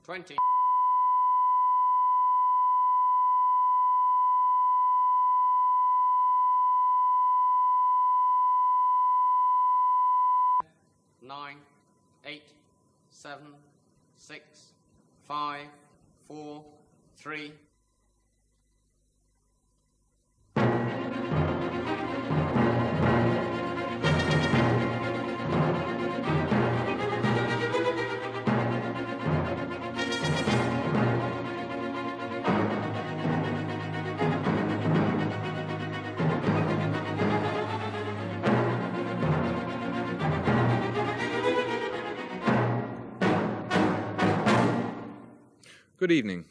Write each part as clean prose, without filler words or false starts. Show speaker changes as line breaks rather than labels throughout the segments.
20. Nine, 8, 7, 6, 5, 4, 3.
Good evening.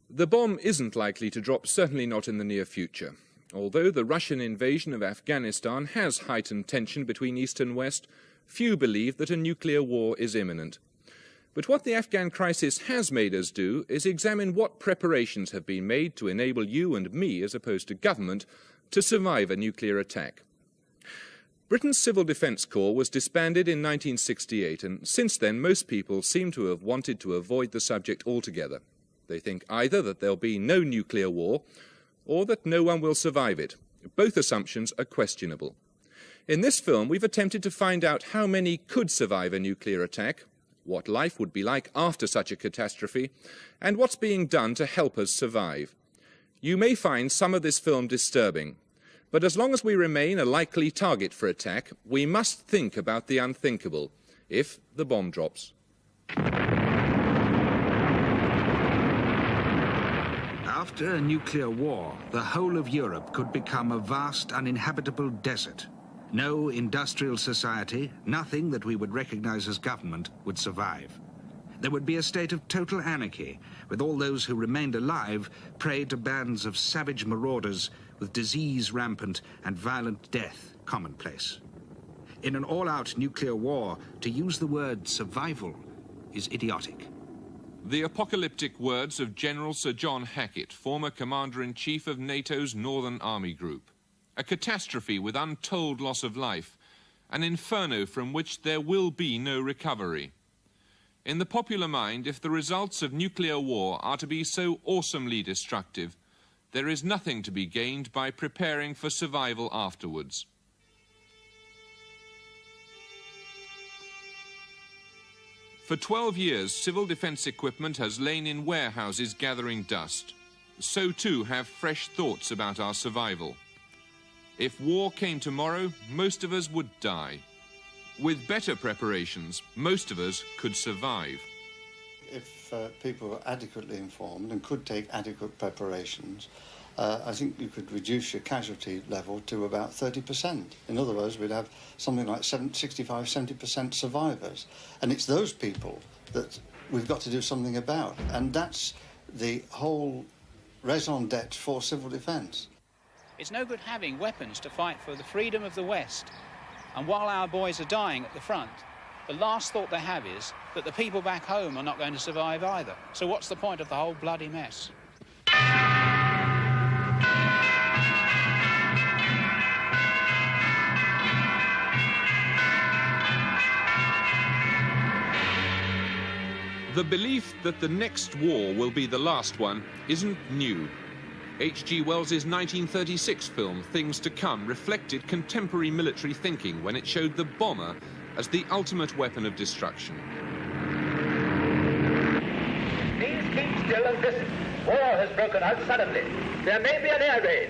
The bomb isn't likely to drop, certainly not in the near future. Although the Russian invasion of Afghanistan has heightened tension between East and West, few believe that a nuclear war is imminent. But what the Afghan crisis has made us do is examine what preparations have been made to enable you and me, as opposed to government, to survive a nuclear attack. Britain's Civil Defence Corps was disbanded in 1968, and since then most people seem to have wanted to avoid the subject altogether. They think either that there'll be no nuclear war, or that no one will survive it. Both assumptions are questionable. In this film, we've attempted to find out how many could survive a nuclear attack, what life would be like after such a catastrophe, and what's being done to help us survive. You may find some of this film disturbing, but as long as we remain a likely target for attack, we must think about the unthinkable, if the bomb drops.
After a nuclear war, the whole of Europe could become a vast, uninhabitable desert. No industrial society, nothing that we would recognize as government, would survive. There would be a state of total anarchy, with all those who remained alive prey to bands of savage marauders, with disease rampant and violent death commonplace. In an all-out nuclear war, to use the word survival is idiotic.
The apocalyptic words of General Sir John Hackett, former Commander-in-Chief of NATO's Northern Army Group. A catastrophe with untold loss of life, an inferno from which there will be no recovery. In the popular mind, if the results of nuclear war are to be so awesomely destructive, there is nothing to be gained by preparing for survival afterwards. For 12 years, civil defence equipment has lain in warehouses gathering dust. So too have fresh thoughts about our survival. If war came tomorrow, most of us would die. With better preparations, most of us could survive.
If people were adequately informed and could take adequate preparations, I think you could reduce your casualty level to about 30%. In other words, we'd have something like 65–70% survivors. And it's those people that we've got to do something about. And that's the whole raison d'etre for civil defence.
It's no good having weapons to fight for the freedom of the West. And while our boys are dying at the front, the last thought they have is that the people back home are not going to survive either. So what's the point of the whole bloody mess?
The belief that the next war will be the last one isn't new. H.G. Wells's 1936 film, Things to Come, reflected contemporary military thinking when it showed the bomber as the ultimate weapon of destruction.
Please keep still and listen. War has broken out suddenly. There may be an air raid.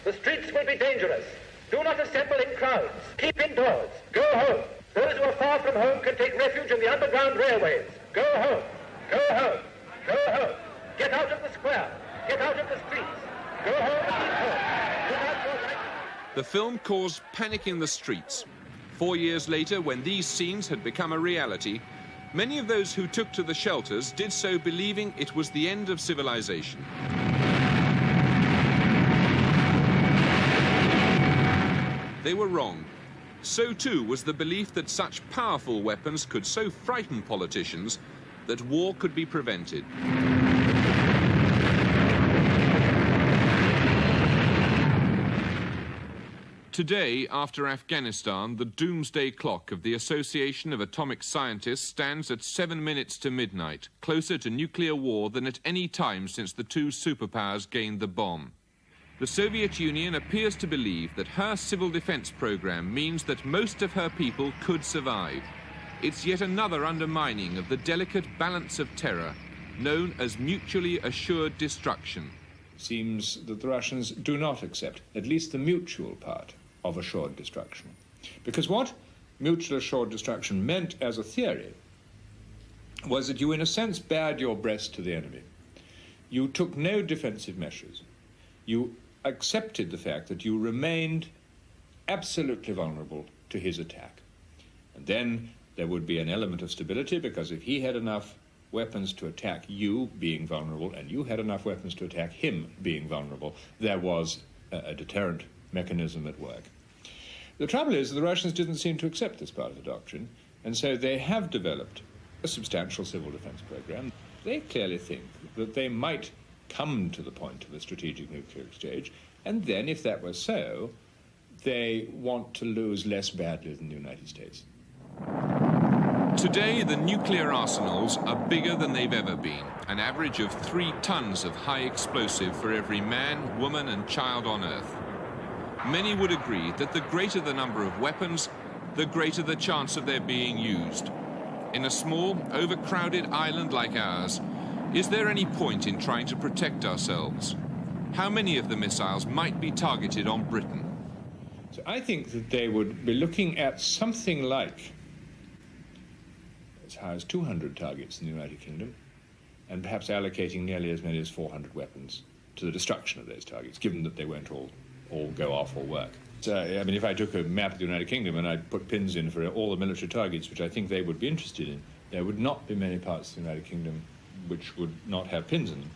The streets will be dangerous. Do not assemble in crowds. Keep indoors. Go home. Those who are far from home can take refuge in the underground railways. Go home. Go home. Go home. Get out of the square. Get out of the streets. Go home and keep home. Do not go back.
The film caused panic in the streets. 4 years later, when these scenes had become a reality, many of those who took to the shelters did so believing it was the end of civilization. They were wrong. So too was the belief that such powerful weapons could so frighten politicians that war could be prevented. Today, after Afghanistan, the doomsday clock of the Association of Atomic Scientists stands at 7 minutes to midnight, closer to nuclear war than at any time since the two superpowers gained the bomb. The Soviet Union appears to believe that her civil defense program means that most of her people could survive. It's yet another undermining of the delicate balance of terror, known as mutually assured destruction.
It seems that the Russians do not accept at least the mutual part of assured destruction. Because what mutual assured destruction meant as a theory was that you, in a sense, bared your breast to the enemy. You took no defensive measures. You accepted the fact that you remained absolutely vulnerable to his attack. And then there would be an element of stability, because if he had enough weapons to attack you being vulnerable and you had enough weapons to attack him being vulnerable, there was a deterrent mechanism at work. The trouble is the Russians didn't seem to accept this part of the doctrine, and so they have developed a substantial civil defense program. They clearly think that they might come to the point of a strategic nuclear exchange, and then, if that were so, they want to lose less badly than the United States.
Today, the nuclear arsenals are bigger than they've ever been, an average of 3 tons of high explosive for every man, woman and child on Earth. Many would agree that the greater the number of weapons, the greater the chance of their being used. In a small, overcrowded island like ours, is there any point in trying to protect ourselves? How many of the missiles might be targeted on Britain?
So I think that they would be looking at something like as high as 200 targets in the United Kingdom, and perhaps allocating nearly as many as 400 weapons to the destruction of those targets, given that they won't all go off or work. So, I mean, if I took a map of the United Kingdom and I put pins in for all the military targets, which I think they would be interested in, there would not be many parts of the United Kingdom which would not have pins in them.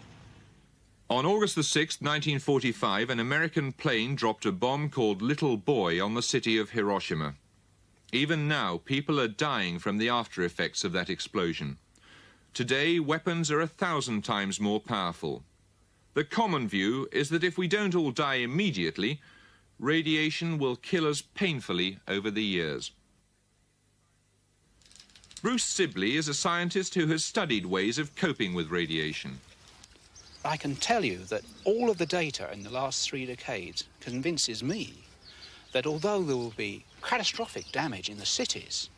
On August the 6th, 1945, an American plane dropped a bomb called Little Boy on the city of Hiroshima. Even now, people are dying from the after effects of that explosion. Today, weapons are 1,000 times more powerful. The common view is that if we don't all die immediately, radiation will kill us painfully over the years. Bruce Sibley is a scientist who has studied ways of coping with radiation.
I can tell you that all of the data in the last 3 decades convinces me that although there will be catastrophic damage in the cities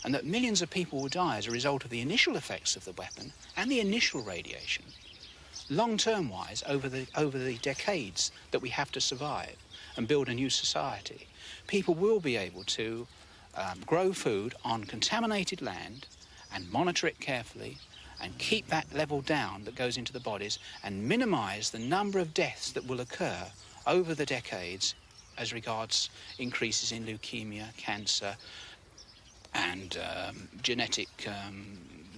and that millions of people will die as a result of the initial effects of the weapon and the initial radiation, long-term wise, over the decades that we have to survive and build a new society, people will be able to grow food on contaminated land and monitor it carefully and keep that level down that goes into the bodies and minimise the number of deaths that will occur over the decades as regards increases in leukemia, cancer and genetic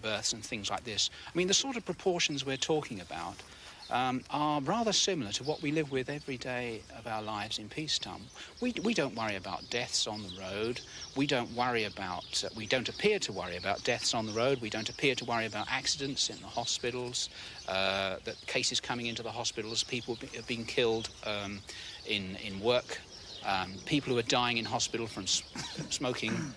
births and things like this. I mean, the sort of proportions we're talking about are rather similar to what we live with every day of our lives in peacetime. We don't worry about deaths on the road. We don't worry about, we don't appear to worry about deaths on the road. We don't appear to worry about accidents in the hospitals, that cases coming into the hospitals, people being killed in work, people who are dying in hospital from smoking.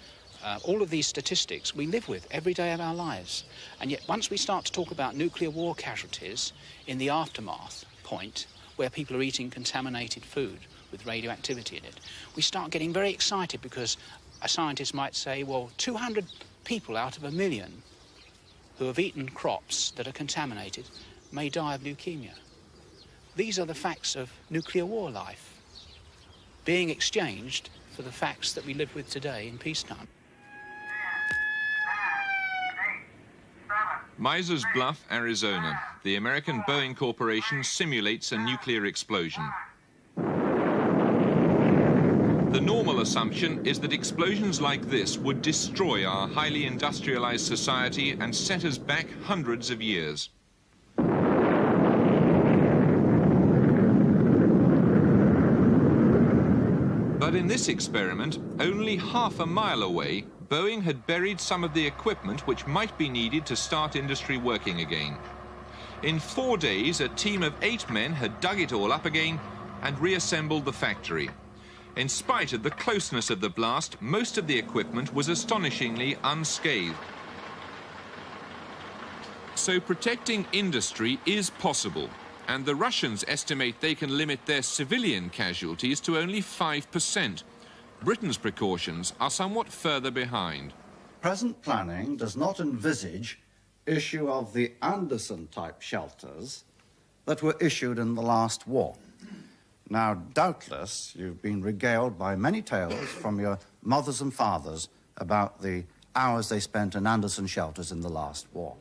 All of these statistics we live with every day of our lives. And yet once we start to talk about nuclear war casualties in the aftermath point, where people are eating contaminated food with radioactivity in it, we start getting very excited because a scientist might say, well, 200 people out of 1 million who have eaten crops that are contaminated may die of leukemia. These are the facts of nuclear war life being exchanged for the facts that we live with today in peacetime.
Misers Bluff, Arizona. The American Boeing Corporation simulates a nuclear explosion. The normal assumption is that explosions like this would destroy our highly industrialized society and set us back hundreds of years. But in this experiment, only half a mile away, Boeing had buried some of the equipment which might be needed to start industry working again. In 4 days, a team of 8 men had dug it all up again and reassembled the factory. In spite of the closeness of the blast, most of the equipment was astonishingly unscathed. So protecting industry is possible, and the Russians estimate they can limit their civilian casualties to only 5%. Britain's precautions are somewhat further behind.
Present planning does not envisage issue of the Anderson-type shelters that were issued in the last war. Now, doubtless, you've been regaled by many tales from your mothers and fathers about the hours they spent in Anderson shelters in the last war.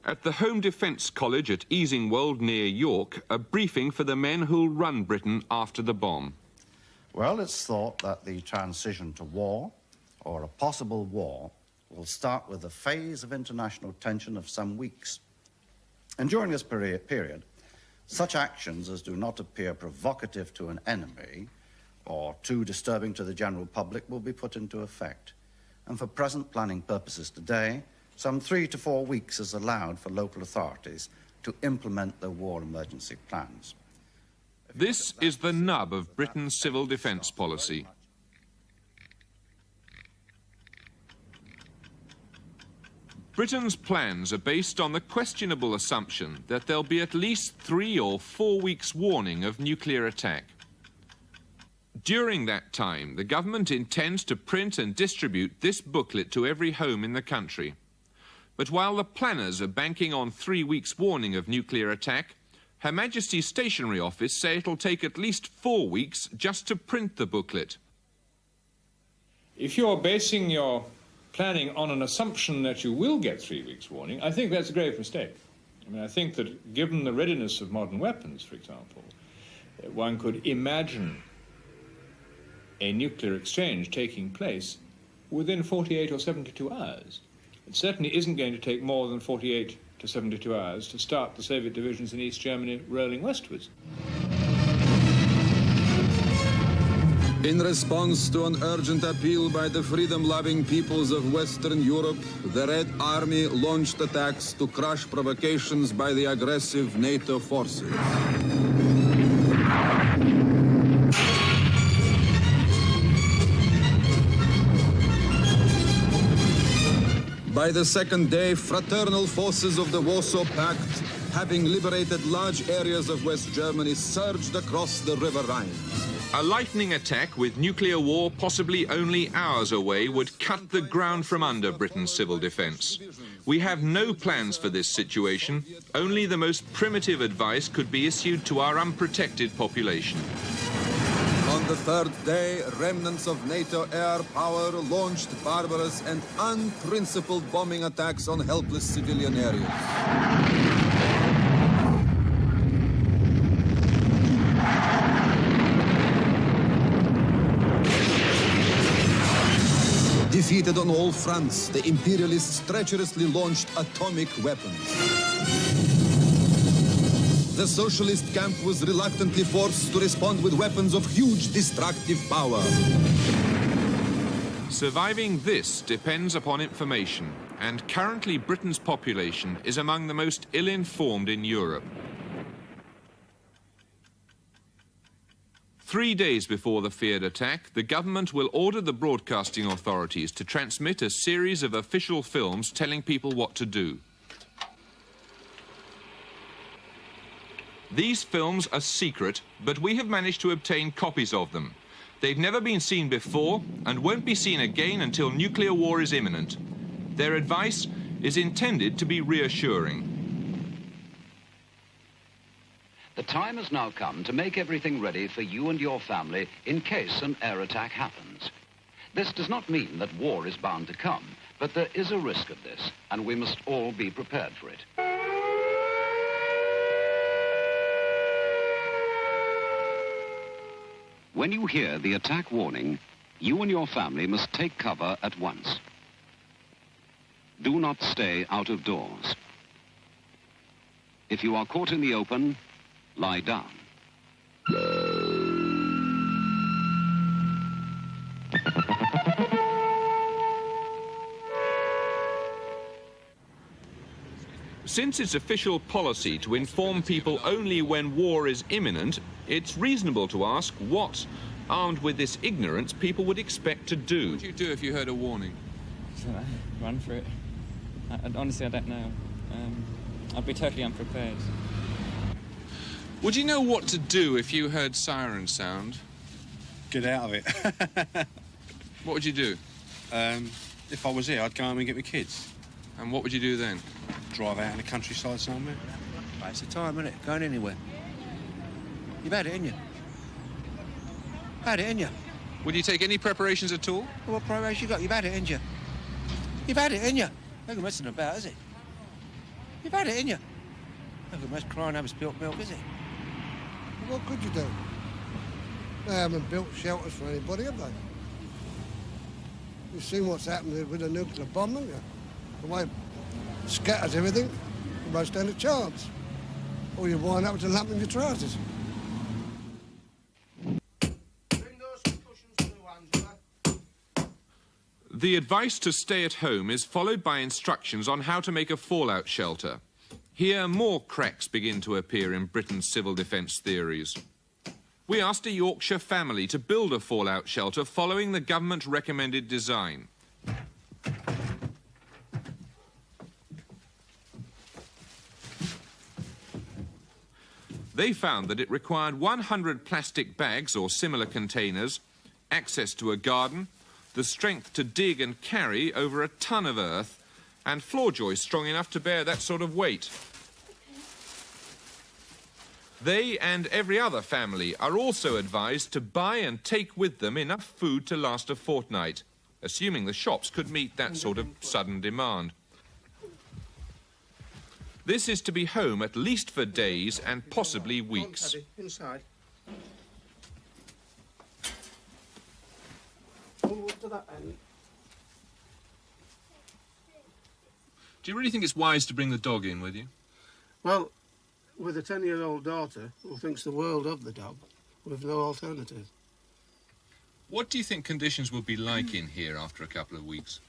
At the Home Defence College at Easingwold near York, a briefing for the men who'll run Britain after the bomb.
Well, it's thought that the transition to war, or a possible war, will start with a phase of international tension of some weeks. And during this period, such actions as do not appear provocative to an enemy or too disturbing to the general public will be put into effect. And for present planning purposes today, some 3 to 4 weeks is allowed for local authorities to implement their war emergency plans.
This is the nub of Britain's civil defence policy. Britain's plans are based on the questionable assumption that there'll be at least 3 or 4 weeks' warning of nuclear attack. During that time, the government intends to print and distribute this booklet to every home in the country. But while the planners are banking on 3 weeks' warning of nuclear attack, Her Majesty's Stationery Office say it'll take at least 4 weeks just to print the booklet.
If you're basing your planning on an assumption that you will get 3 weeks' warning, I think that's a grave mistake. I mean, I think that given the readiness of modern weapons, for example, one could imagine a nuclear exchange taking place within 48 or 72 hours. It certainly isn't going to take more than 48 to 72 hours to start the Soviet divisions in East Germany rolling westwards.
In response to an urgent appeal by the freedom-loving peoples of Western Europe, the Red Army launched attacks to crush provocations by the aggressive NATO forces. By the second day, fraternal forces of the Warsaw Pact, having liberated large areas of West Germany, surged across the River Rhine.
A lightning attack with nuclear war possibly only hours away would cut the ground from under Britain's civil defence. We have no plans for this situation. Only the most primitive advice could be issued to our unprotected population.
On the third day, remnants of NATO air power launched barbarous and unprincipled bombing attacks on helpless civilian areas. Defeated on all fronts, the imperialists treacherously launched atomic weapons. The socialist camp was reluctantly forced to respond with weapons of huge destructive power.
Surviving this depends upon information, and currently Britain's population is among the most ill-informed in Europe. 3 days before the feared attack, the government will order the broadcasting authorities to transmit a series of official films telling people what to do. These films are secret, but we have managed to obtain copies of them. They've never been seen before and won't be seen again until nuclear war is imminent. Their advice is intended to be reassuring.
The time has now come to make everything ready for you and your family in case an air attack happens. This does not mean that war is bound to come, but there is a risk of this, and we must all be prepared for it. When you hear the attack warning, you and your family must take cover at once. Do not stay out of doors. If you are caught in the open, lie down.
Since it's official policy to inform people only when war is imminent, it's reasonable to ask what Armed with this ignorance, people would expect to do. What would you do if you heard a warning?
Run for it. Honestly, I don't know. I'd be totally unprepared.
Would you know what to do if you heard siren sound?
Get out of it.
What would you do?
If I was here, I'd go home and get my kids.
And what would you do then?
Drive out in the countryside somewhere.
Waste of time, isn't it? Going anywhere. You've had it, ain't you? Had it, ain't you?
Would you take any preparations at all?
Well, what preparation you got? You've had it, ain't you? You've had it, ain't you? No good messing about, is it? You've had it, ain't you? No good mess crying over spilt milk, is it?
What could you do? They haven't built shelters for anybody, have they? You've seen what's happened with a nuclear bomb, haven't you? The way it scatters everything, you won't stand a chance. Or you wind up with a lump in your trousers.
The advice to stay at home is followed by instructions on how to make a fallout shelter. Here, more cracks begin to appear in Britain's civil defence theories. We asked a Yorkshire family to build a fallout shelter following the government-recommended design. They found that it required 100 plastic bags or similar containers, access to a garden, the strength to dig and carry over a ton of earth, and floor joists strong enough to bear that sort of weight. They and every other family are also advised to buy and take with them enough food to last a fortnight, assuming the shops could meet that sort of sudden demand. This is to be home at least for days and possibly weeks.
Inside.
Do you really think it's wise to bring the dog in with you?
Well, with a 10-year-old daughter who thinks the world of the dog, we've no alternative.
What do you think conditions will be like in here after a couple of weeks?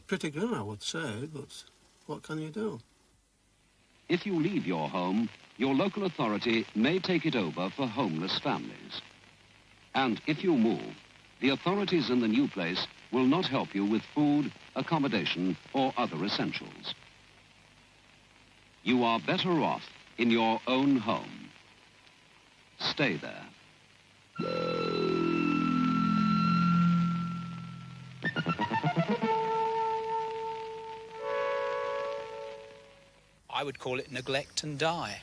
Pretty good, I would say, but what can you do?
If you leave your home, your local authority may take it over for homeless families. And if you move, the authorities in the new place will not help you with food, accommodation, or other essentials. You are better off in your own home. Stay there.
I would call it neglect and die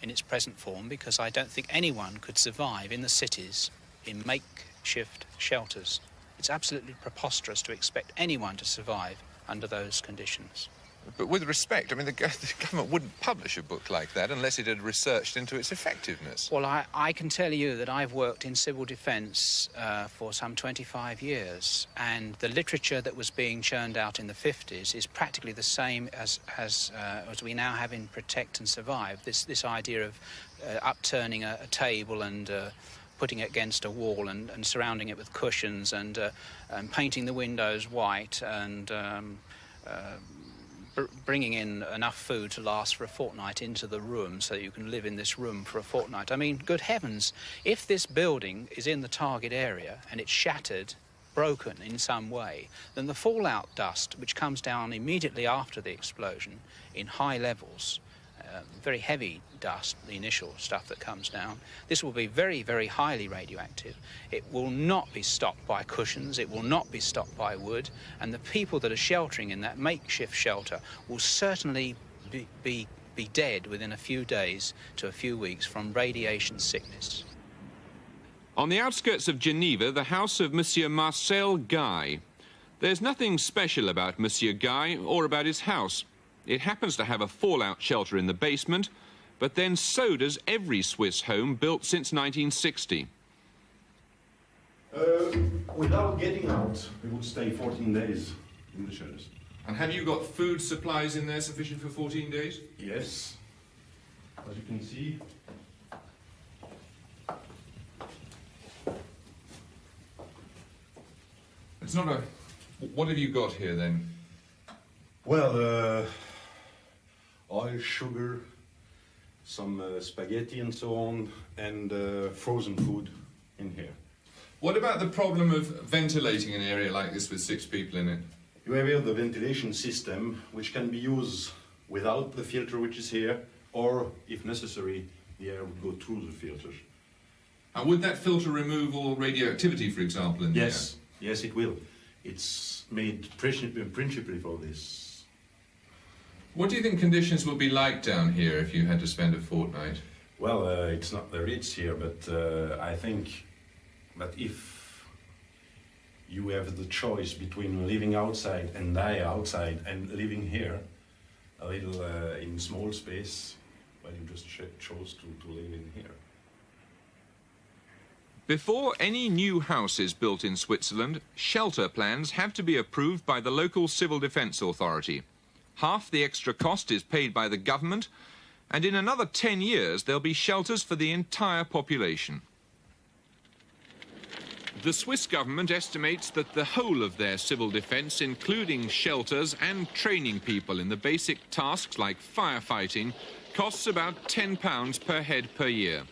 in its present form, because I don't think anyone could survive in the cities in makeshift shelters. It's absolutely preposterous to expect anyone to survive under those conditions.
But with respect, I mean, the government wouldn't publish a book like that unless it had researched into its effectiveness.
Well, I can tell you that I've worked in civil defence for some 25 years, and the literature that was being churned out in the 50s is practically the same as we now have in Protect and Survive. This idea of upturning a table and putting it against a wall and surrounding it with cushions and painting the windows white and bringing in enough food to last for a fortnight into the room so that you can live in this room for a fortnight. I mean, good heavens, if this building is in the target area and it's shattered, broken in some way, then the fallout dust, which comes down immediately after the explosion in high levels, very heavy dust, the initial stuff that comes down, this will be very, very highly radioactive. It will not be stopped by cushions, it will not be stopped by wood, and the people that are sheltering in that makeshift shelter will certainly be dead within a few days to a few weeks from radiation sickness.
On the outskirts of Geneva, the house of Monsieur Marcel Guy. There's nothing special about Monsieur Guy or about his house. It happens to have a fallout shelter in the basement, but then so does every Swiss home built since 1960.
Without getting out, we would stay 14 days in the shelters.
And have you got food supplies in there sufficient for 14 days?
Yes. As you can see.
It's not a... What have you got here, then?
Well, oil, sugar, some spaghetti and so on, and frozen food in here.
What about the problem of ventilating an area like this with 6 people in it?
You have here the ventilation system, which can be used without the filter which is here, or, if necessary, the air would go through the filter.
And would that filter remove all radioactivity, for example, in the air?
Yes, it will. It's made principally for this.
What do you think conditions will be like down here if you had to spend a fortnight?
Well, it's not the Ritz here, but I think that if you have the choice between living outside and die outside and living here, a little in small space, well, you just chose to live in here.
Before any new house is built in Switzerland, shelter plans have to be approved by the local civil defence authority. Half the extra cost is paid by the government, and in another 10 years there'll be shelters for the entire population. The Swiss government estimates that the whole of their civil defence, including shelters and training people in the basic tasks like firefighting, costs about £10 per head per year.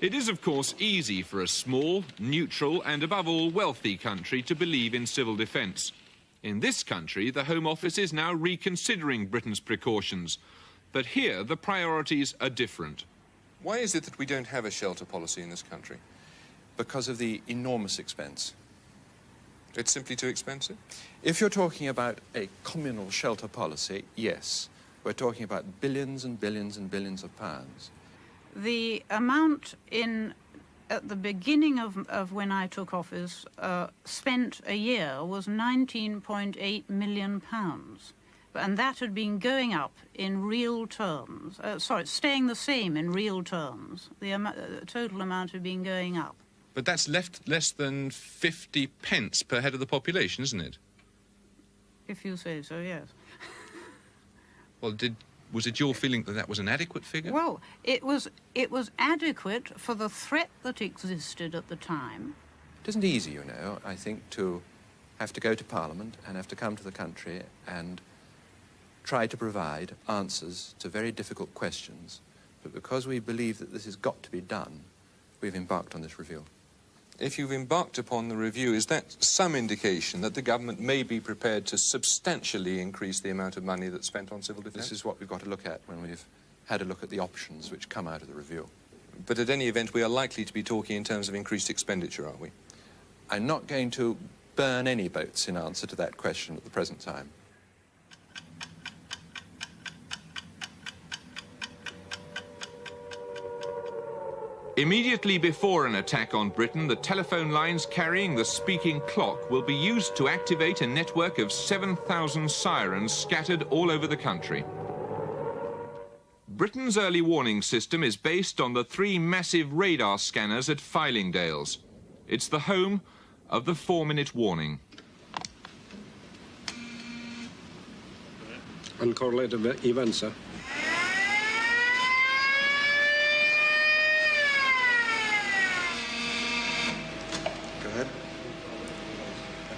It is, of course, easy for a small, neutral and, above all, wealthy country to believe in civil defence. In this country, the Home Office is now reconsidering Britain's precautions. But here, the priorities are different. Why is it that we don't have a shelter policy in this country?
Because of the enormous expense.
It's simply too expensive?
If you're talking about a communal shelter policy, yes. We're talking about billions and billions and billions of pounds.
The amount at the beginning of when I took office, spent a year was £19.8 million. And that had been going up in real terms. Staying the same in real terms. The total amount had been going up.
But that's less than 50 pence per head of the population, isn't it?
If you say so, yes.
Well, was it your feeling that that was an adequate figure?
Well, it was adequate for the threat that existed at the time.
It isn't easy, you know, I think, to have to go to Parliament and have to come to the country and try to provide answers to very difficult questions. But because we believe that this has got to be done, we've embarked on this review.
If you've embarked upon the review, is that some indication that the government may be prepared to substantially increase the amount of money that's spent on civil defence?
This is what we've got to look at when we've had a look at the options which come out of the review.
But at any event, we are likely to be talking in terms of increased expenditure, aren't we?
I'm not going to burn any boats in answer to that question at the present time.
Immediately before an attack on Britain, the telephone lines carrying the speaking clock will be used to activate a network of 7,000 sirens scattered all over the country. Britain's early warning system is based on the 3 massive radar scanners at Fylingdales. It's the home of the 4-minute warning.
Uncorrelated events, sir.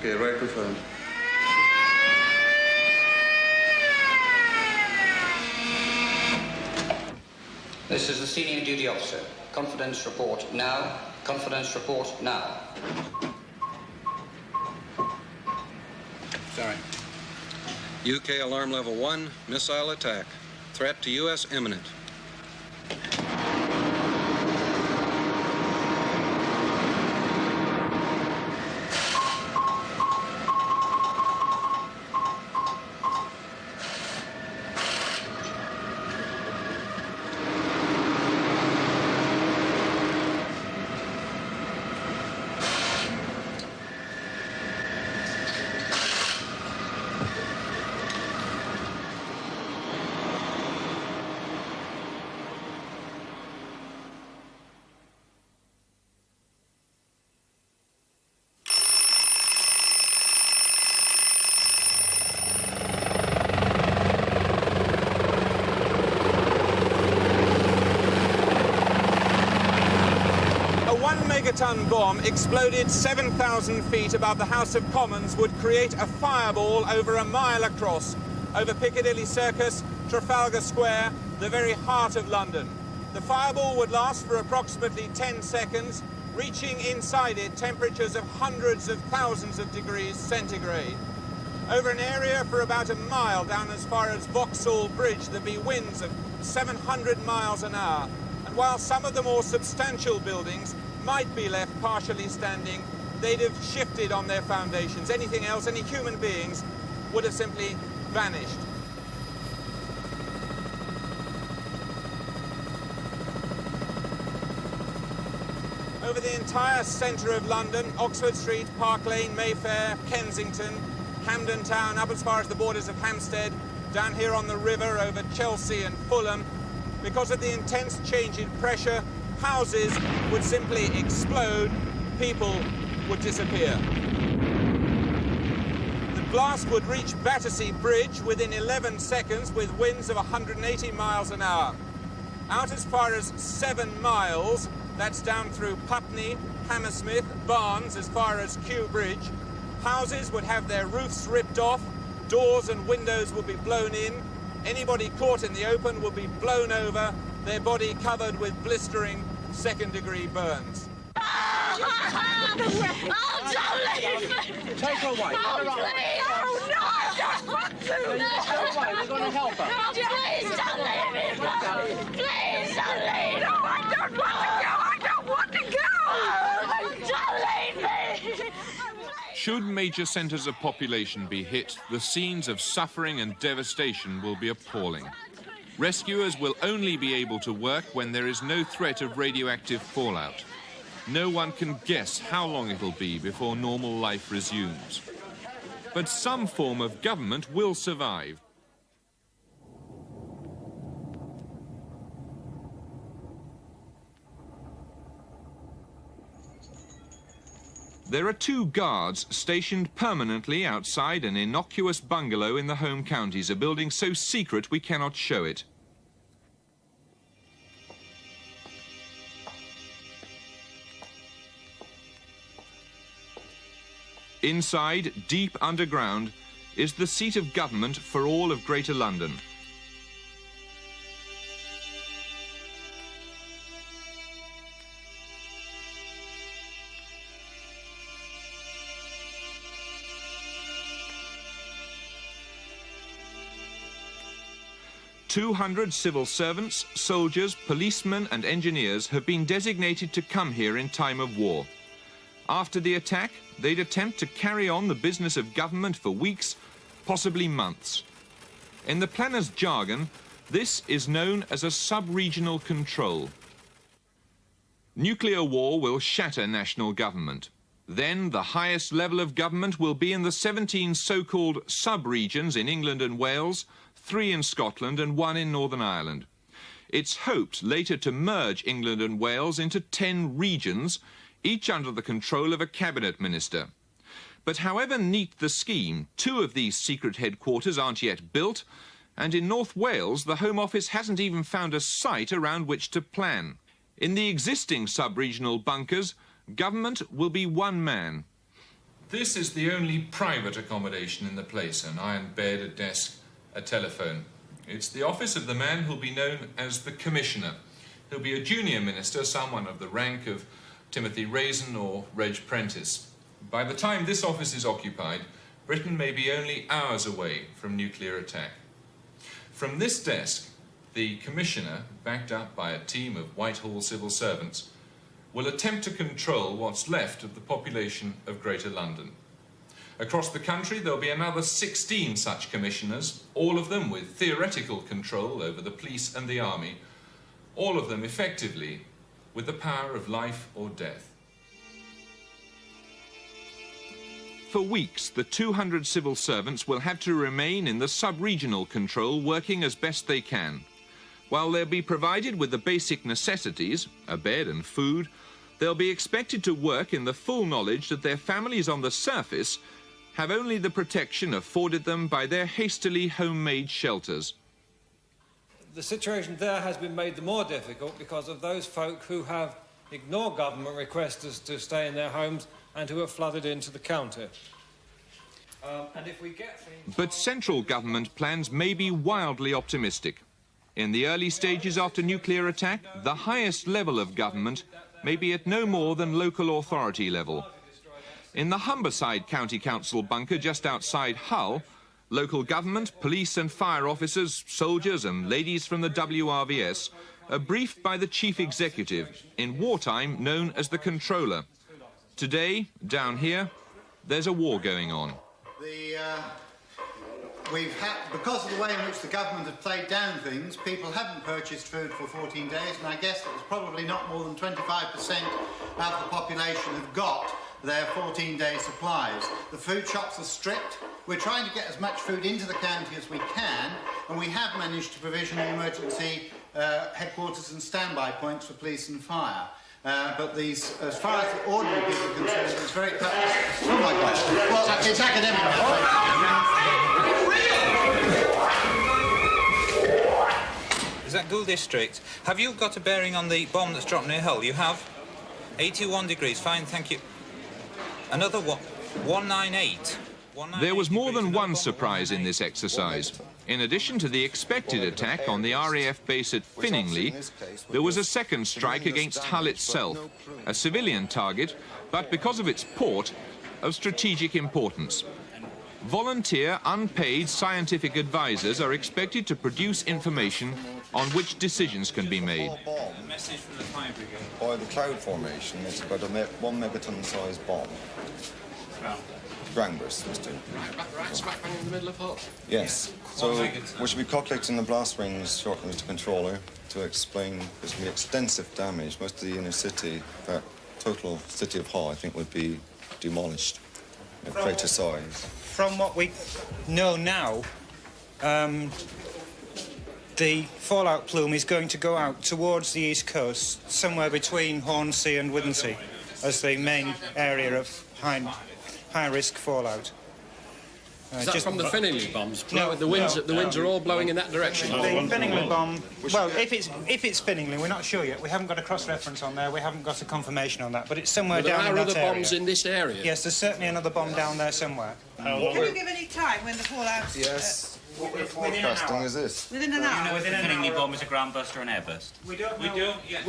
Okay, right confirmed.
This is the senior duty officer. Confidence report now. Confidence report now.
Sorry. UK alarm level 1, missile attack. Threat to US imminent.
Megaton bomb exploded 7,000 feet above the House of Commons would create a fireball over a mile across, over Piccadilly Circus, Trafalgar Square, the very heart of London. The fireball would last for approximately 10 seconds, reaching inside it temperatures of hundreds of thousands of degrees centigrade. Over an area for about a mile down as far as Vauxhall Bridge, there'd be winds of 700 miles an hour. And while some of the more substantial buildings might be left partially standing, they'd have shifted on their foundations. Anything else, any human beings, would have simply vanished. Over the entire centre of London, Oxford Street, Park Lane, Mayfair, Kensington, Camden Town, up as far as the borders of Hampstead, down here on the river over Chelsea and Fulham, because of the intense change in pressure, houses would simply explode, people would disappear. The blast would reach Battersea Bridge within 11 seconds with winds of 180 miles an hour. Out as far as 7 miles, that's down through Putney, Hammersmith, Barnes, as far as Kew Bridge. Houses would have their roofs ripped off, doors and windows would be blown in, anybody caught in the open would be blown over, their body covered with blistering second-degree burns.
Oh, don't leave me!
Take her away.
Oh, please! Oh, no, I don't want to!
Take her away, we're going to help her.
Oh, please don't leave me! Please don't leave! No, I don't want to go! I don't want to go! Oh, don't leave me!
Should major centres of population be hit, the scenes of suffering and devastation will be appalling. Rescuers will only be able to work when there is no threat of radioactive fallout. No one can guess how long it'll be before normal life resumes. But some form of government will survive. There are 2 guards stationed permanently outside an innocuous bungalow in the home counties, a building so secret we cannot show it. Inside, deep underground, is the seat of government for all of Greater London. "200 civil servants, soldiers, policemen and engineers have been designated to come here in time of war. After the attack, they'd attempt to carry on the business of government for weeks, possibly months. In the planners' jargon, this is known as a sub-regional control. Nuclear war will shatter national government. Then the highest level of government will be in the 17 so-called sub-regions in England and Wales, 3 in Scotland and 1 in Northern Ireland. It's hoped later to merge England and Wales into 10 regions, each under the control of a cabinet minister. But however neat the scheme, 2 of these secret headquarters aren't yet built, and in North Wales the Home Office hasn't even found a site around which to plan. In the existing sub-regional bunkers, government will be one man. This is the only private accommodation in the place, an iron bed, a desk, a telephone. It's the office of the man who'll be known as the Commissioner. He'll be a junior minister, someone of the rank of Timothy Raisin or Reg Prentice. By the time this office is occupied, Britain may be only hours away from nuclear attack. From this desk, the Commissioner, backed up by a team of Whitehall civil servants, will attempt to control what's left of the population of Greater London. Across the country, there'll be another 16 such commissioners, all of them with theoretical control over the police and the army, all of them effectively with the power of life or death. For weeks, the 200 civil servants will have to remain in the sub-regional control, working as best they can. While they'll be provided with the basic necessities, a bed and food, they'll be expected to work in the full knowledge that their families on the surface have only the protection afforded them by their hastily homemade shelters.
The situation there has been made the more difficult because of those folk who have ignored government requests to stay in their homes and who have flooded into the county.
But central government plans may be wildly optimistic. In the early stages after nuclear attack, the highest level of government may be at no more than local authority level. In the Humberside County Council bunker just outside Hull, local government, police and fire officers, soldiers and ladies from the WRVS are briefed by the chief executive, in wartime known as the controller. Today, down here, there's a war going on.
Because of the way in which the government have played down things, people haven't purchased food for 14 days, and I guess that was probably not more than 25% of the population have got their 14-day supplies. The food shops are stripped. We're trying to get as much food into the county as we can, and we have managed to provision emergency headquarters and standby points for police and fire. But these, as far as the ordinary people are concerned, it's very... Oh my God. Well, it's academic now.
Is that Gould District? Have you got a bearing on the bomb that's dropped near Hull? You have? 81 degrees, fine, thank you. Another one, 198.
There was more than one surprise in this exercise. In addition to the expected attack on the RAF base at Finningley, there was a second strike against Hull itself, a civilian target, but because of its port, of strategic importance. Volunteer, unpaid scientific advisors are expected to produce information on which decisions can be made.
A message from the fire brigade.
By the cloud formation, it's about a 1 megaton size bomb. Ground burst, Mr.
Right smack bang in the middle of Hull.
Yes. So we should be calculating the blast rings shortly, Mr. Controller, to explain there's going to be extensive damage. Most of the inner city, the total city of Hull, I think, would be demolished at crater size.
From what we know now, the fallout plume is going to go out towards the east coast, somewhere between Hornsea and Withensea, as the main area of high-risk fallout.
Is that from the Finningley bombs?
No,
the winds are all blowing in that direction.
The Finningley bomb, well, if it's Finningley, we're not sure yet. We haven't got a cross-reference on there. We haven't got a confirmation on that, but it's somewhere down in that area.
There are other bombs in this area?
Yes, there's certainly another bomb down there somewhere.
Can you give any time when the fallout...
Yes. What we're forecasting is this.
Within an hour?
You know, within an hour.
Finningley bomb is a ground burst or an air burst?
We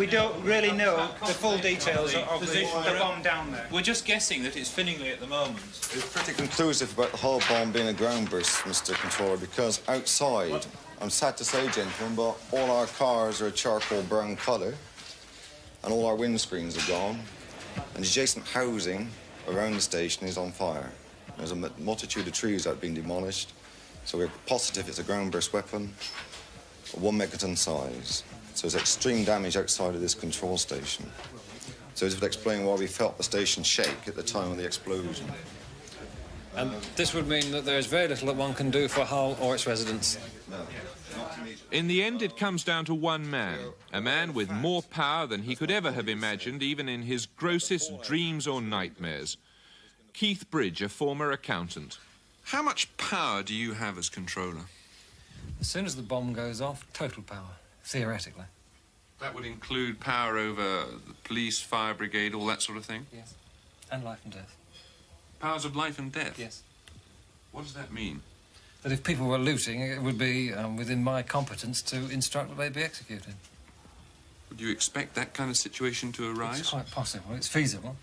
don't really know the full details of the bomb down there.
We're just guessing that it's Finningley at the moment.
It's pretty conclusive about the Hull bomb being a ground burst, Mr. Controller, because outside, I'm sad to say, gentlemen, but all our cars are a charcoal brown colour, and all our windscreens are gone, and adjacent housing around the station is on fire. There's a multitude of trees that have been demolished. So we're positive it's a ground burst weapon, 1 megaton size. So there's extreme damage outside of this control station. So this would explain why we felt the station shake at the time of the explosion.
And this would mean that there is very little that one can do for Hull or its residents.
In the end, it comes down to one man, a man with more power than he could ever have imagined, even in his grossest dreams or nightmares. Keith Bridge, a former accountant. How much power do you have as controller?
As soon as the bomb goes off, total power, theoretically.
That would include power over the police, fire brigade, all that sort of thing?
Yes. And life and death.
Powers of life and death?
Yes.
What does that mean?
That if people were looting, it would be within my competence to instruct that they be executed.
Would you expect that kind of situation to arise?
It's quite possible. It's feasible.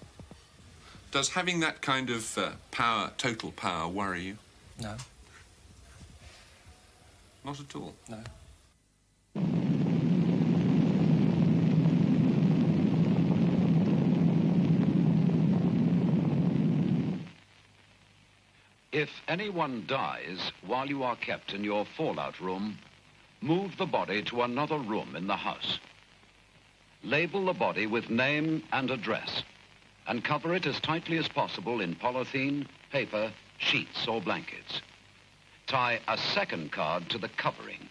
Does having that kind of power, total power, worry you?
No.
Not at all?
No.
If anyone dies while you are kept in your fallout room, move the body to another room in the house. Label the body with name and address, and cover it as tightly as possible in polythene, paper, sheets or blankets. Tie a second card to the covering.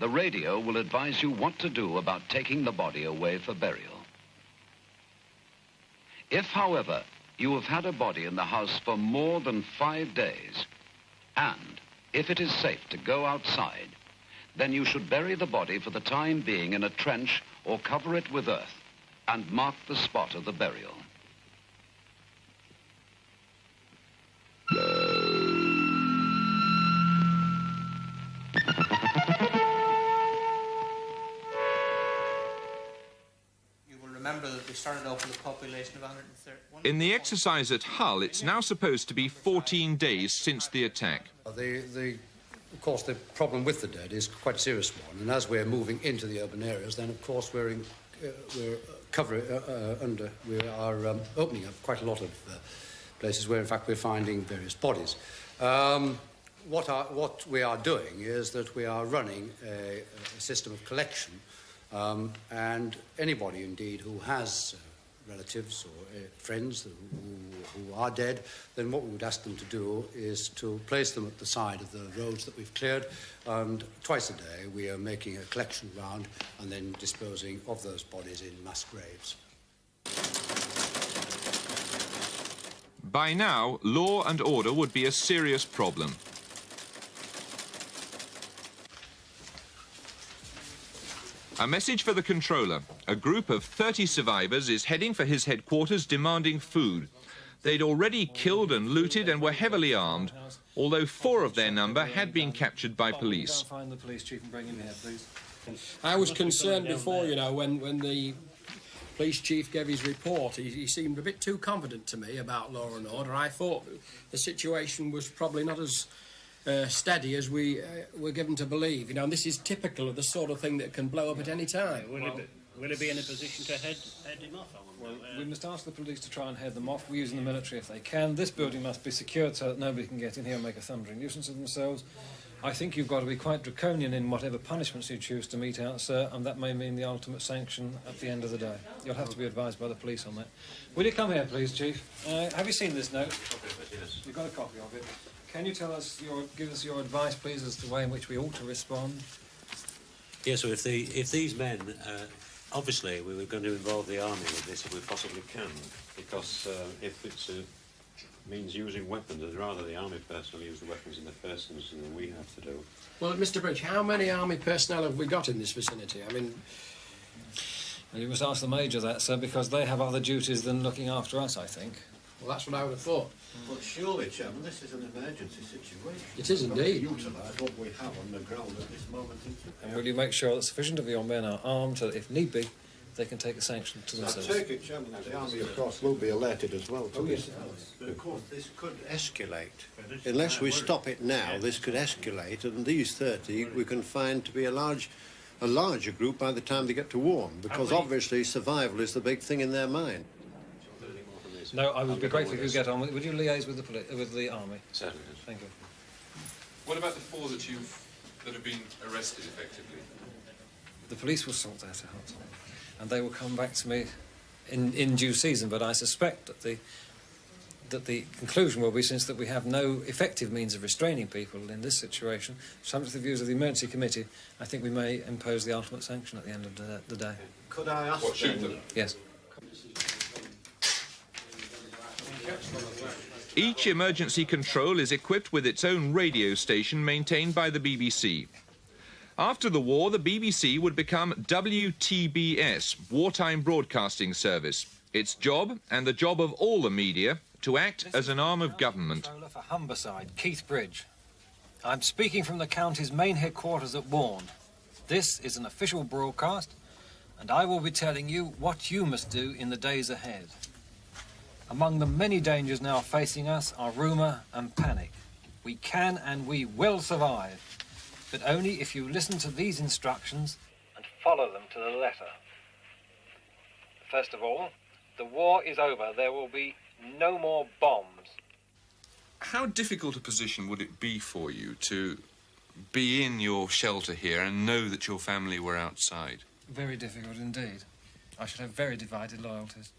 The radio will advise you what to do about taking the body away for burial. If, however, you have had a body in the house for more than 5 days, and if it is safe to go outside, then you should bury the body for the time being in a trench or cover it with earth and mark the spot of the burial.
You will remember that the
started off with a population of 130.
In the exercise at Hull, it's now supposed to be 14 days since the attack.
Of course, the problem with the dead is quite a serious one, and as we're moving into the urban areas, then of course we are opening up quite a lot of places where, in fact, we're finding various bodies. What we are doing is that we are running a system of collection, and anybody, indeed, who has relatives or friends who are dead, then what we would ask them to do is to place them at the side of the roads that we've cleared, and twice a day we are making a collection round and then disposing of those bodies in mass graves.
By now, law and order would be a serious problem. A message for the controller. A group of 30 survivors is heading for his headquarters demanding food. They'd already killed and looted and were heavily armed, although 4 of their number had been captured by police.
Find the police chief and bring him here, please.
I was concerned before, you know, when the police chief gave his report. He seemed a bit too confident to me about law and order. I thought the situation was probably not as steady as we were given to believe. You know, and this is typical of the sort of thing that can blow up at any time.
Will it be in a position to head him off?
Well, we must ask the police to try and head them off. We're using the military if they can. This building must be secured so that nobody can get in here and make a thundering nuisance of themselves. I think you've got to be quite draconian in whatever punishments you choose to mete out, sir, and that may mean the ultimate sanction at the end of the day. You'll have to be advised by the police on that. Will you come here, please, Chief? Have you seen this note?
Yes.
You've got a copy of it. Can you give us your advice, please, as to the way in which we ought to respond?
Yes, so if these men, obviously we were going to involve the army with this if we possibly can, because if it's means using weapons, I'd rather the army personnel use the weapons in the first instance than we have to do.
Well, Mr. Bridge, how many army personnel have we got in this vicinity? I mean...
Well, you must ask the Major that, sir, because they have other duties than looking after us, I think.
Well, that's what I would have thought.
But surely, Chairman, this is an emergency situation.
It is indeed.
We've got to utilise what we have on the ground at this moment in time.
And will you make sure that sufficient of your men are armed so that, if need be, they can take a sanction to themselves?
I take it, Chairman, that the army, of course, will be alerted as well to this. But, of course, this could escalate. Unless we stop it now, this could escalate, and these 30 we can find to be a larger group by the time they get to Warren, because obviously survival is the big thing in their mind.
No, I would be grateful if you get on with it. Would you liaise with the army?
Certainly.
Thank you.
What about the 4 that have been arrested effectively?
The police will sort that out, and they will come back to me in due season. But I suspect that the conclusion will be, since that we have no effective means of restraining people in this situation, subject to the views of the emergency committee, I think we may impose the ultimate sanction at the end of the day.
Could I ask?
Shoot them?
Yes.
Each emergency control is equipped with its own radio station maintained by the BBC. After the war, the BBC would become WTBS, Wartime Broadcasting Service. Its job, and the job of all the media, to act as an arm of government.
Controller for Humberside, Keith Bridge. I'm speaking from the county's main headquarters at Warren. This is an official broadcast, and I will be telling you what you must do in the days ahead. Among the many dangers now facing us are rumour and panic. We can and we will survive, but only if you listen to these instructions and follow them to the letter. First of all, the war is over. There will be no more bombs.
How difficult a position would it be for you to be in your shelter here and know that your family were outside?
Very difficult indeed. I should have very divided loyalties.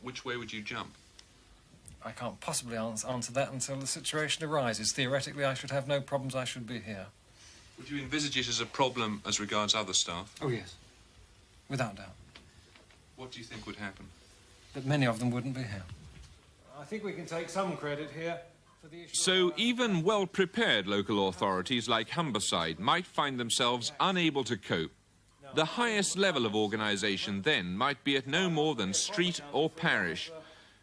Which way would you jump?
I can't possibly answer that until the situation arises. Theoretically, I should have no problems. I should be here.
Would you envisage it as a problem as regards other staff?
Oh, yes. Without doubt.
What do you think would happen?
That many of them wouldn't be here. I think we can take some credit here for the issue.
So even well-prepared local authorities like Humberside might find themselves unable to cope. The highest level of organisation then might be at no more than street or parish.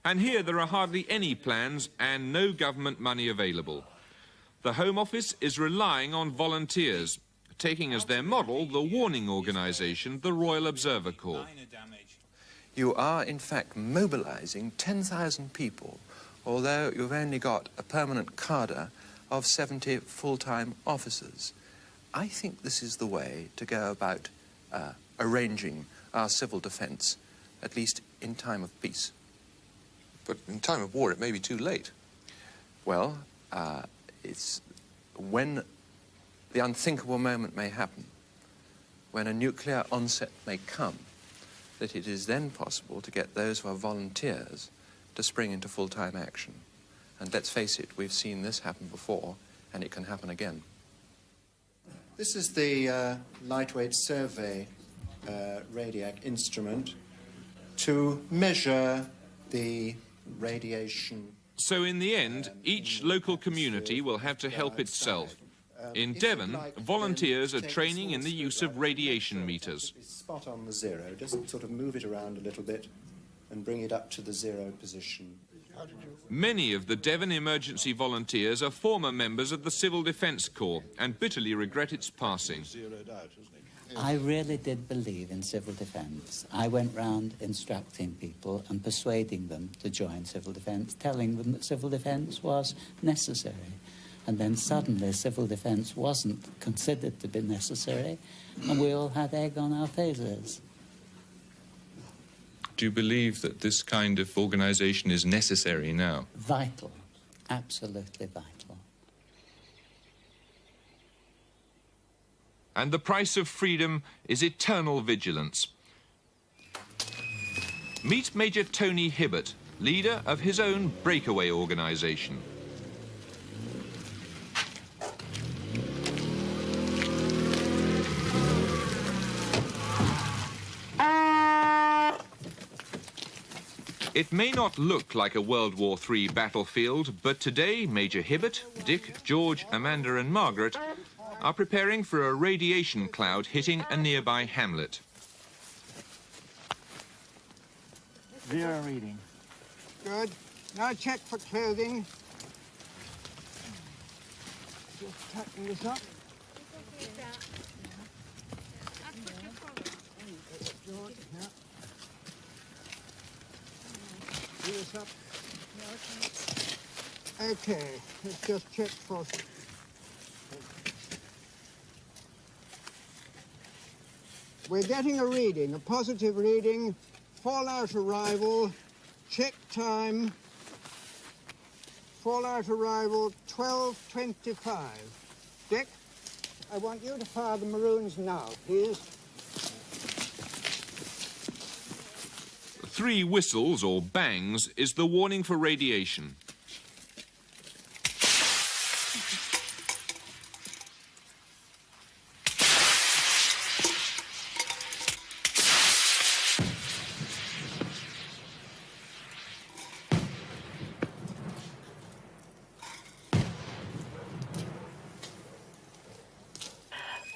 And here there are hardly any plans and no government money available. The Home Office is relying on volunteers, taking as their model the warning organisation, the Royal Observer Corps.
you are in fact mobilizing 10,000 people, although you've only got a permanent cadre of 70 full-time officers. I think this is the way to go about arranging our civil defence, at least in time of peace.
But in time of war, it may be too late.
Well, it's when the unthinkable moment may happen, when a nuclear onset may come, that it is then possible to get those who are volunteers to spring into full-time action. And let's face it, we've seen this happen before, and it can happen again.
This is the lightweight survey radiac instrument to measure the radiation.
So in the end, each local community will have to help itself. In Devon, volunteers are training in the use of radiation meters.
Spot on the zero, just sort of move it around a little bit and bring it up to the zero position.
Many of the Devon emergency volunteers are former members of the Civil Defence Corps and bitterly regret its passing.
I really did believe in civil defence. I went round instructing people and persuading them to join civil defence, telling them that civil defence was necessary. And then suddenly civil defence wasn't considered to be necessary, and we all had egg on our faces.
Do you believe that this kind of organisation is necessary now?
Vital. Absolutely vital.
And the price of freedom is eternal vigilance. Meet Major Tony Hibbert, leader of his own breakaway organisation. It may not look like a World War III battlefield, but today Major Hibbert, Dick, George, Amanda and Margaret are preparing for a radiation cloud hitting a nearby hamlet.
Zero reading. Good. Now check for clothing. Just tighten this up. Do this up. Okay, let's just check for... We're getting a reading, a positive reading, fallout arrival, check time, fallout arrival 12:25. Dick, I want you to fire the maroons now, please.
3 whistles, or bangs, is the warning for radiation.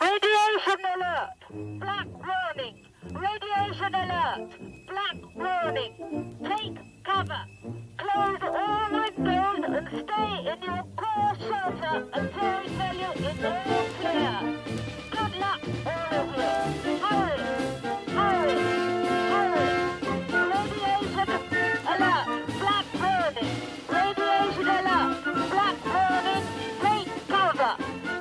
Radiation alert! Black warning! Radiation alert! Black warning! Take cover! Close all windows and stay in your core shelter until we tell you it's all clear. Good luck, all of you. Hurry! Hurry! Hurry! Radiation alert! Black warning! Radiation alert! Black warning! Take cover!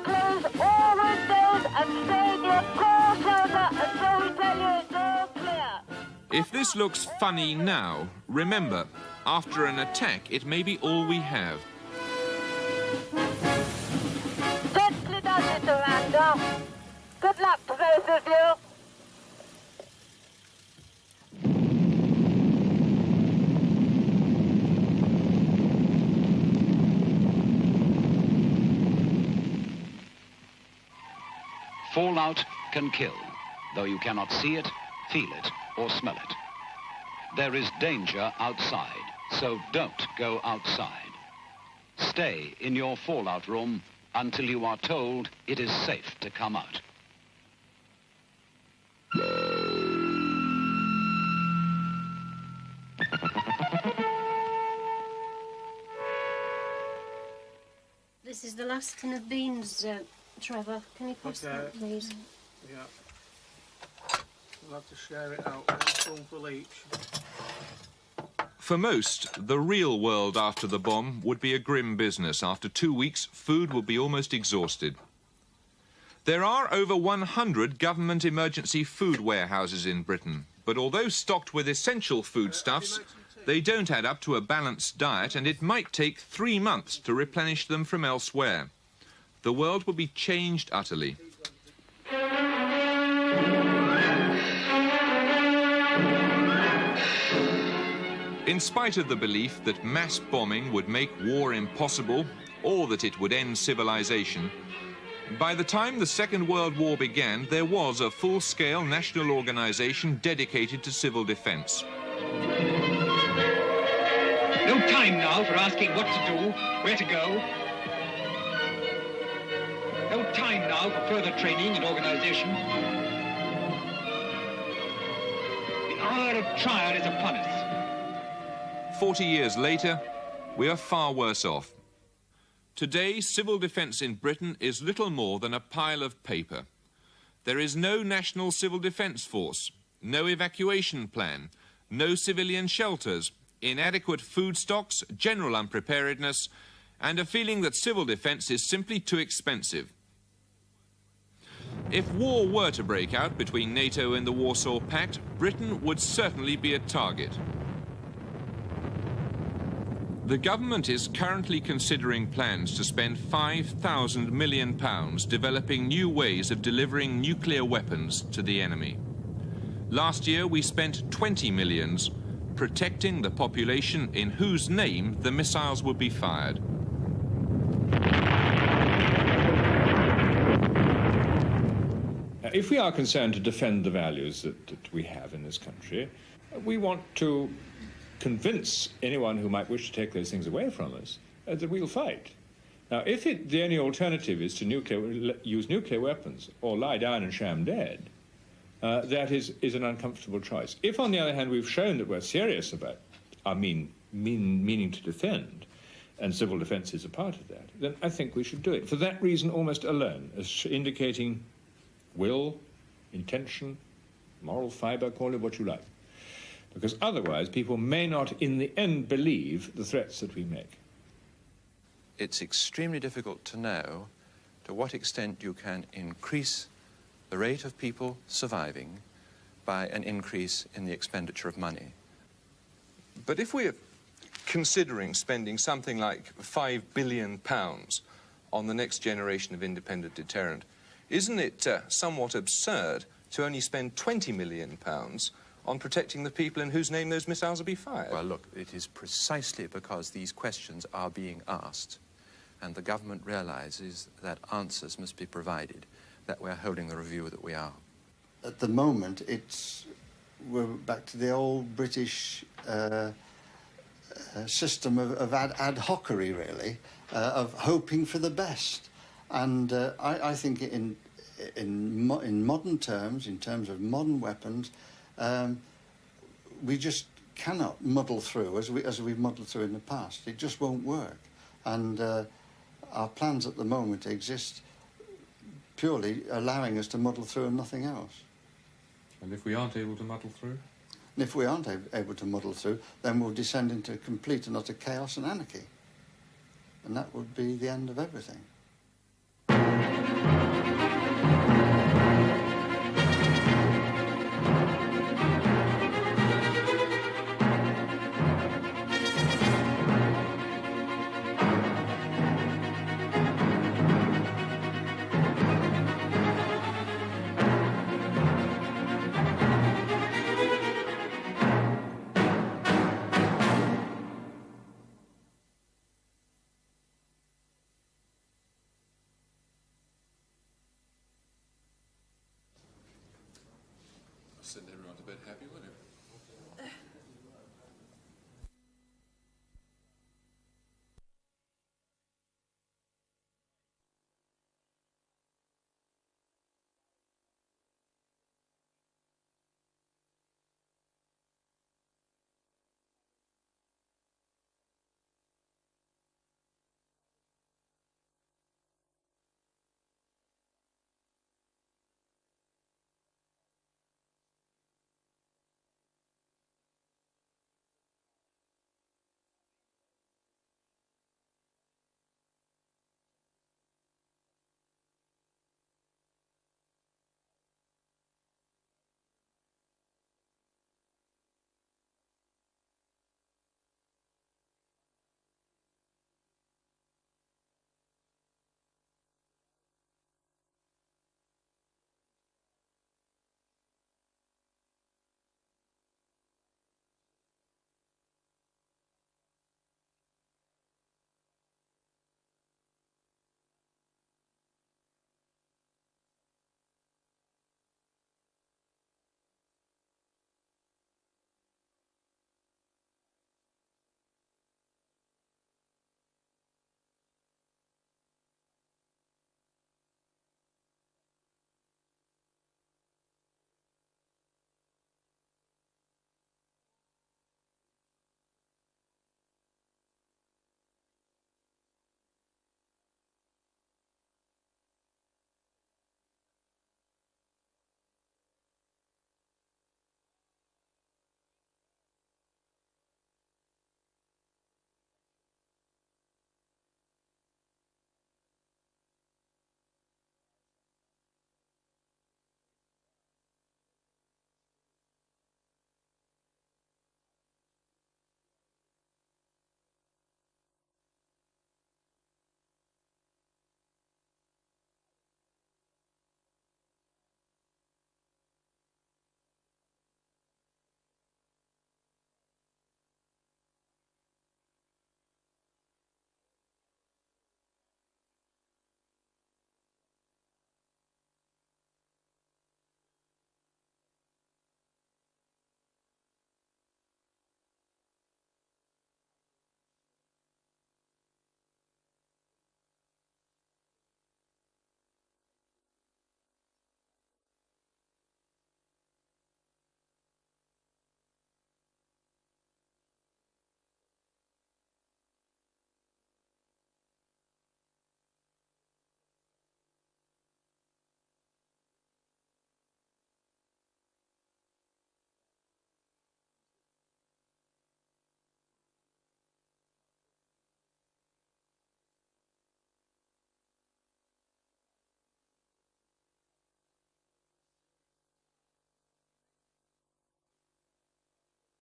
Close all windows and stay in your core shelter until we tell you it's all clear.
If this looks funny now, remember, after an attack, it may be all we have.
Gently does it, Amanda. Good luck to both of you.
Fallout can kill, though you cannot see it, feel it, or smell it. There is danger outside, so don't go outside. Stay in your fallout room until you are told it is safe to come out.
This is the last tin of beans, Trevor. Can you pass that, please?
Yeah.
We'll have to share it out, one spoonful each.
For most, the real world after the bomb would be a grim business. After 2 weeks, food would be almost exhausted. There are over 100 government emergency food warehouses in Britain, but although stocked with essential foodstuffs, they don't add up to a balanced diet, and it might take 3 months to replenish them from elsewhere. The world will be changed utterly. In spite of the belief that mass bombing would make war impossible, or that it would end civilization, by the time the Second World War began, there was a full-scale national organization dedicated to civil defense.
No time now for asking what to do, where to go. No time now for further training and organization. The hour of trial is upon us.
40 years later, we are far worse off. Today, civil defence in Britain is little more than a pile of paper. There is no national civil defence force, no evacuation plan, no civilian shelters, inadequate food stocks, general unpreparedness, and a feeling that civil defence is simply too expensive. If war were to break out between NATO and the Warsaw Pact, Britain would certainly be a target. The government is currently considering plans to spend £5,000 million developing new ways of delivering nuclear weapons to the enemy. Last year we spent 20 million protecting the population in whose name the missiles would be fired.
If we are concerned to defend the values that we have in this country, we want to convince anyone who might wish to take those things away from us that we'll fight. Now, if the only alternative is to use nuclear weapons or lie down and sham dead, that is an uncomfortable choice. If, on the other hand, we've shown that we're serious about our meaning to defend, and civil defence is a part of that, then I think we should do it. For that reason almost alone, as indicating will, intention, moral fibre, call it what you like. Because otherwise people may not in the end believe the threats that we make.
It's extremely difficult to know to what extent you can increase the rate of people surviving by an increase in the expenditure of money.
But if we're considering spending something like £5 billion on the next generation of independent deterrent, isn't it somewhat absurd to only spend £20 million on protecting the people in whose name those missiles will be fired?
Well, look, it is precisely because these questions are being asked and the government realises that answers must be provided that we're holding the review that we are.
At the moment, we're back to the old British system of ad hocery, really, of hoping for the best. And I think in modern terms, in terms of modern weapons, we just cannot muddle through as we've muddled through in the past. It just won't work. And our plans at the moment exist purely allowing us to muddle through and nothing else.
And if we aren't able to muddle through?
And if we aren't able to muddle through, then we'll descend into complete and utter chaos and anarchy. And that would be the end of everything.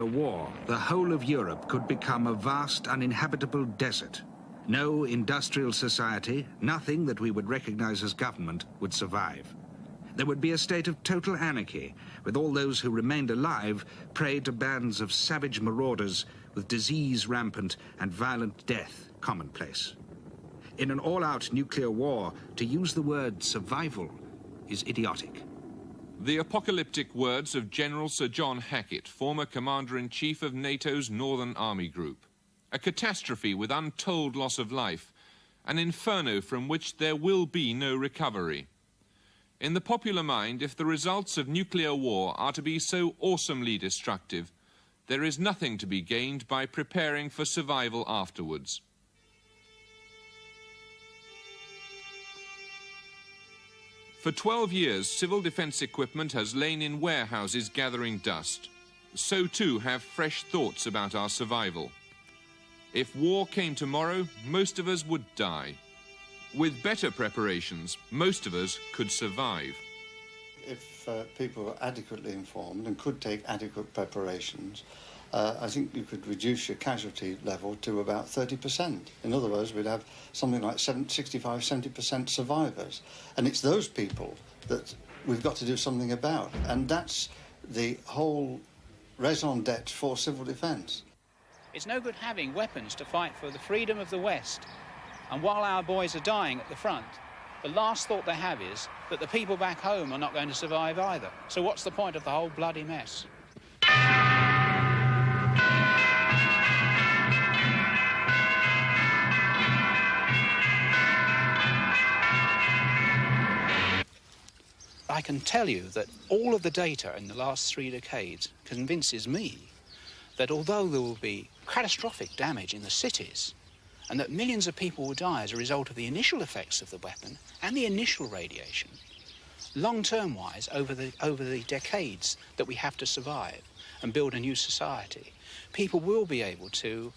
A war, the whole of Europe could become a vast uninhabitable desert. No industrial society, nothing that we would recognize as government, would survive. There would be a state of total anarchy, with all those who remained alive prey to bands of savage marauders, with disease rampant and violent death commonplace. In an all-out nuclear war, to use the word survival is idiotic.
The apocalyptic words of General Sir John Hackett, former Commander-in-Chief of NATO's Northern Army Group. A catastrophe with untold loss of life, an inferno from which there will be no recovery. In the popular mind, if the results of nuclear war are to be so awesomely destructive, there is nothing to be gained by preparing for survival afterwards. For 12 years, civil defense equipment has lain in warehouses gathering dust. So too have fresh thoughts about our survival. If war came tomorrow, most of us would die. With better preparations, most of us could survive.
If people were adequately informed and could take adequate preparations, I think you could reduce your casualty level to about 30%. In other words, we'd have something like 65–70% survivors. And it's those people that we've got to do something about. And that's the whole raison d'etre for civil defence.
It's no good having weapons to fight for the freedom of the West. And while our boys are dying at the front, the last thought they have is that the people back home are not going to survive either. So what's the point of the whole bloody mess? I can tell you that all of the data in the last 3 decades convinces me that although there will be catastrophic damage in the cities and that millions of people will die as a result of the initial effects of the weapon and the initial radiation, long-term wise, over the decades that we have to survive and build a new society, people will be able to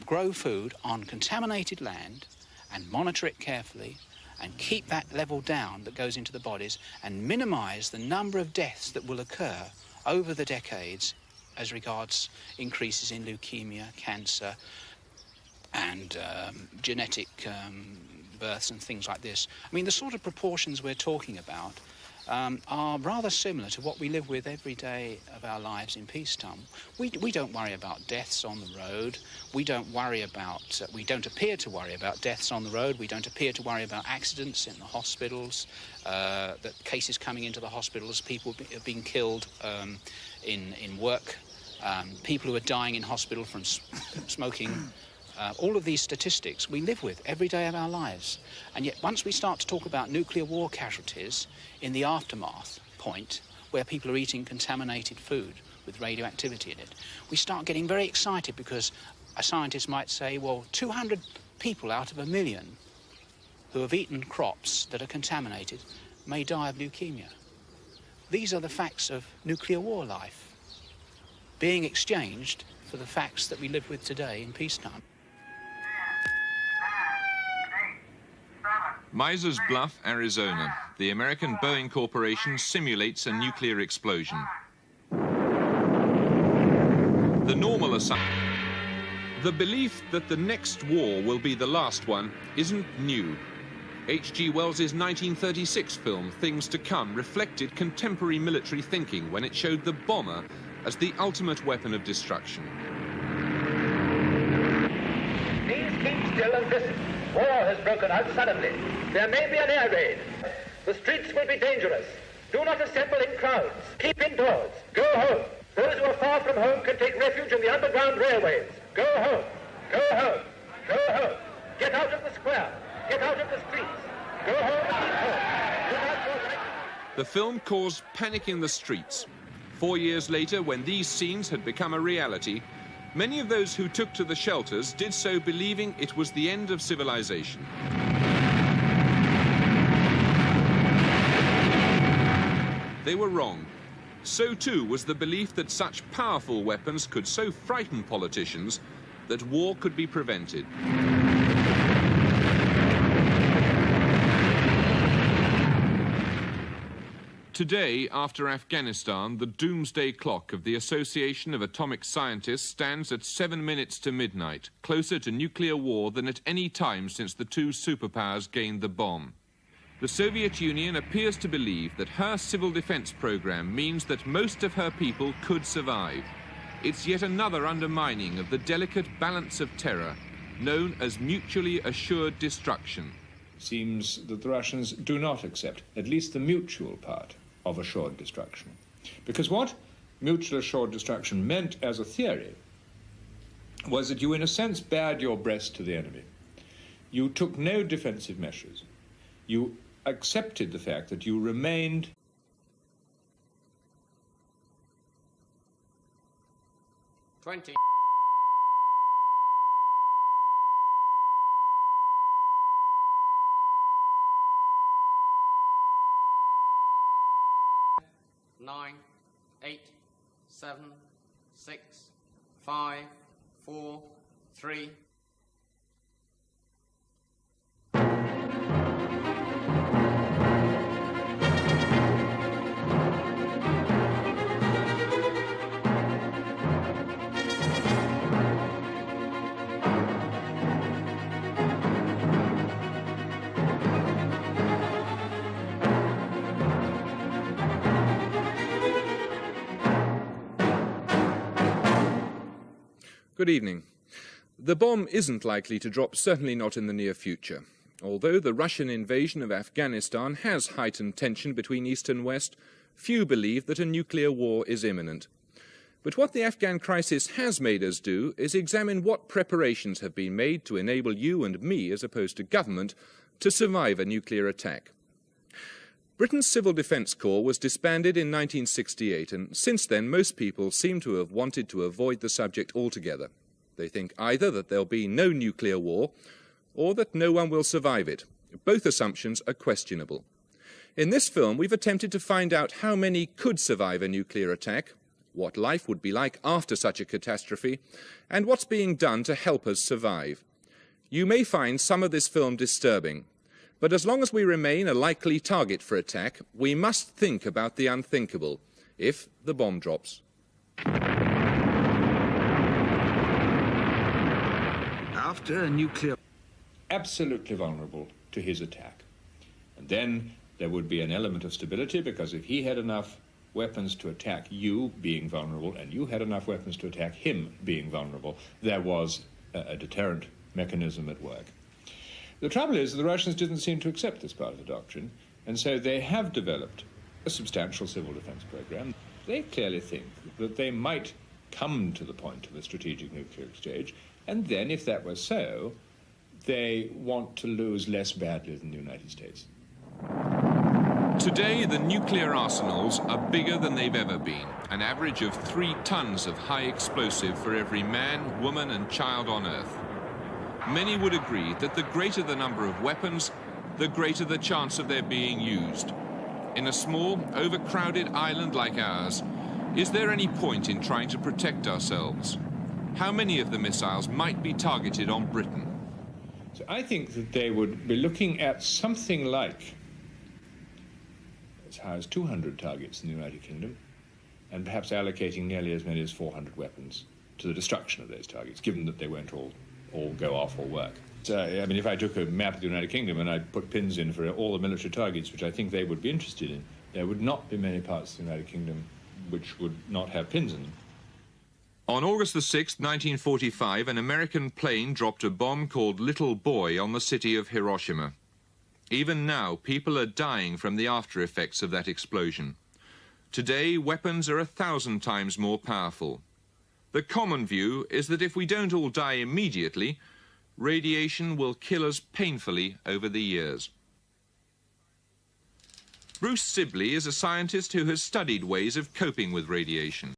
grow food on contaminated land and monitor it carefully and keep that level down that goes into the bodies and minimise the number of deaths that will occur over the decades as regards increases in leukemia, cancer and genetic births and things like this. I mean, the sort of proportions we're talking about are rather similar to what we live with every day of our lives in peacetime. We don't worry about deaths on the road. We don't appear to worry about deaths on the road. We don't appear to worry about accidents in the hospitals, that cases coming into the hospitals, people being killed in work, people who are dying in hospital from smoking. All of these statistics we live with every day of our lives. And yet once we start to talk about nuclear war casualties in the aftermath point, where people are eating contaminated food with radioactivity in it, we start getting very excited because a scientist might say, well, 200 people out of 1 million who have eaten crops that are contaminated may die of leukemia. These are the facts of nuclear war life being exchanged for the facts that we live with today in peacetime.
Misers Bluff, Arizona. The American Boeing Corporation simulates a nuclear explosion. The normal assumption. The belief that the next war will be the last one isn't new. H.G. Wells's 1936 film, Things to Come, reflected contemporary military thinking when it showed the bomber as the ultimate weapon of destruction.
Please keep still and listen. War has broken out suddenly. There may be an air raid. The streets will be dangerous. Do not assemble in crowds. Keep indoors. Go home. Those who are far from home can take refuge in the underground railways. Go home. Go home. Go home. Get out of the square. Get out of the streets. Go home and keep home. Do not go back.
The film caused panic in the streets. 4 years later, when these scenes had become a reality, many of those who took to the shelters did so believing it was the end of civilization. They were wrong. So too was the belief that such powerful weapons could so frighten politicians that war could be prevented. Today, after Afghanistan, the doomsday clock of the Association of Atomic Scientists stands at 7 minutes to midnight, closer to nuclear war than at any time since the two superpowers gained the bomb. The Soviet Union appears to believe that her civil defense program means that most of her people could survive. It's yet another undermining of the delicate balance of terror, known as mutually assured destruction.
It seems that the Russians do not accept at least the mutual part of assured destruction. Because what mutual assured destruction meant as a theory was that you, in a sense, bared your breast to the enemy. You took no defensive measures. You accepted the fact that you remained
Nine, 8, 7, 6, 5, 4, 3.
Good evening. The bomb isn't likely to drop, certainly not in the near future. Although the Russian invasion of Afghanistan has heightened tension between East and West, few believe that a nuclear war is imminent. But what the Afghan crisis has made us do is examine what preparations have been made to enable you and me, as opposed to government, to survive a nuclear attack. Britain's Civil Defence Corps was disbanded in 1968, and since then most people seem to have wanted to avoid the subject altogether. They think either that there'll be no nuclear war, or that no one will survive it. Both assumptions are questionable. In this film, we've attempted to find out how many could survive a nuclear attack, what life would be like after such a catastrophe, and what's being done to help us survive. You may find some of this film disturbing, but as long as we remain a likely target for attack, we must think about the unthinkable, if the bomb drops.
After a nuclear...
absolutely vulnerable to his attack. And then there would be an element of stability, because if he had enough weapons to attack you being vulnerable, and you had enough weapons to attack him being vulnerable, there was a deterrent mechanism at work. The trouble is, the Russians didn't seem to accept this part of the doctrine, and so they have developed a substantial civil defense program. They clearly think that they might come to the point of a strategic nuclear exchange, and then, if that were so, they want to lose less badly than the United States.
Today, the nuclear arsenals are bigger than they've ever been, an average of 3 tons of high explosive for every man, woman and child on Earth. Many would agree that the greater the number of weapons, the greater the chance of their being used. In a small, overcrowded island like ours, is there any point in trying to protect ourselves? How many of the missiles might be targeted on Britain?
So I think that they would be looking at something like as high as 200 targets in the United Kingdom, and perhaps allocating nearly as many as 400 weapons to the destruction of those targets, given that they won't all go off or work. So, I mean, if I took a map of the United Kingdom and I put pins in for all the military targets, which I think they would be interested in, there would not be many parts of the United Kingdom which would not have pins in them.
On August the 6th, 1945, an American plane dropped a bomb called Little Boy on the city of Hiroshima. Even now, people are dying from the after effects of that explosion. Today, weapons are 1,000 times more powerful. The common view is that if we don't all die immediately, radiation will kill us painfully over the years. Bruce Sibley is a scientist who has studied ways of coping with radiation.